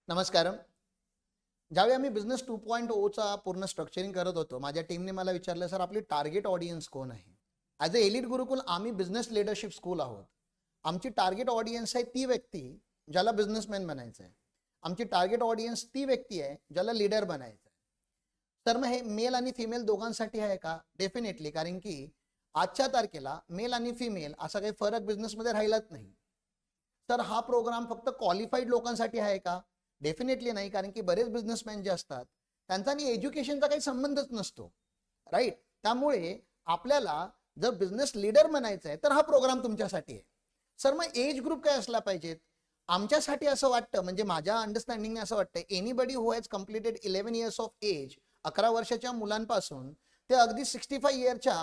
नमस्कारम. ज्यावेळी आम्ही बिझनेस 2.0चा पूर्ण स्ट्रक्चरिंग करत होतो, माझ्या टीमने मला विचारलं, सर आपली टार्गेट ऑडियन्स कोण आहे? ॲज अ एलिट गुरुकुल आम्ही बिझनेस लीडरशिप स्कूल आहोत. आमची टार्गेट ऑडियन्स आहे ती व्यक्ती ज्याला बिझनेसमॅन बनायचं आहे. आमची टार्गेट ऑडियन्स ती व्यक्ती आहे ज्याला लीडर बनायचं आहे. तर मग हे मेल आणि फिमेल दोघांसाठी आहे का? डेफिनेटली. कारण की आजच्या तारखेला मेल आणि फिमेल असा काही फरक बिझनेसमध्ये राहिलाच नाही. तर हा प्रोग्राम फक्त क्वालिफाईड लोकांसाठी आहे का? डेफिनेटली नाही. कारण की बरेच बिझनेसमॅन जे असतात त्यांचा आणि एज्युकेशनचा काही संबंधच नसतो, राईट? त्यामुळे आपल्याला जर बिझनेस लीडर बनायचं आहे तर हा प्रोग्राम तुमच्यासाठी आहे. सर मग एज ग्रुप काय असला पाहिजेत? आमच्यासाठी असं वाटतं, म्हणजे माझ्या अंडरस्टँडिंगने असं वाटतं, anybody who has completed 11 years of age, 11 वर्षाच्या मुलांपासून ते अगदी 65 इयरच्या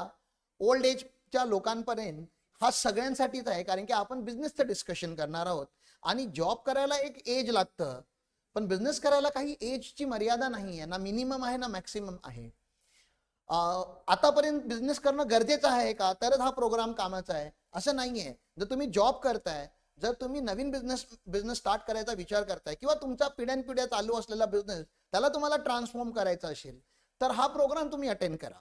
ओल्ड एजच्या लोकांपर्यंत हा सगळ्यांसाठीच आहे. कारण की आपण बिझनेसचं डिस्कशन करणार आहोत आणि जॉब करायला एक एज लागतं, पण बिझनेस करायला काही एजची मर्यादा नाही आहे, ना मिनिमम आहे ना मॅक्सिमम आहे. आतापर्यंत बिझनेस करणं गरजेचं आहे का? तरच हा प्रोग्राम कामाचा आहे असं नाही आहे. जर तुम्ही जॉब करताय, जर तुम्ही नवीन बिझनेस स्टार्ट करायचा विचार करताय किंवा तुमचा पिढ्यानपिढ्या चालू असलेला बिझनेस त्याला तुम्हाला ट्रान्सफॉर्म करायचा असेल तर हा प्रोग्राम तुम्ही अटेंड करा.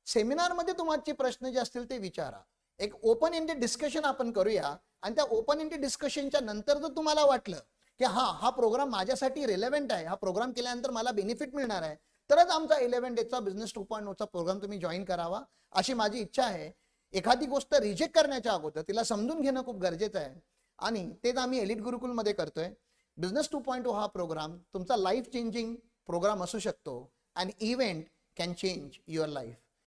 सेमिनारमध्ये तुमचे प्रश्न जे असतील ते विचारा. एक ओपन एंडेड डिस्कशन आपण करूया आणि त्या ओपन एंडेड डिस्कशनच्या नंतर जर तुम्हाला वाटलं की हा प्रोग्राम माझ्यासाठी रिलेव्हंट आहे, हा प्रोग्राम केल्यानंतर मला बेनिफिट मिळणार आहे, तरच आमचा 11 डेजचा बिझनेस 2.0चा प्रोग्राम तुम्ही जॉईन करावा अशी माझी इच्छा आहे. एखादी गोष्ट रिजेक्ट करण्याच्या अगोदर तिला समजून घेणं खूप गरजेचं आहे आणि तेच आम्ही एलिट गुरुकुलमध्ये करतोय. बिझनेस 2.0 हा प्रोग्राम तुमचा लाईफ चेंजिंग प्रोग्राम असू शकतो. And event can change your life.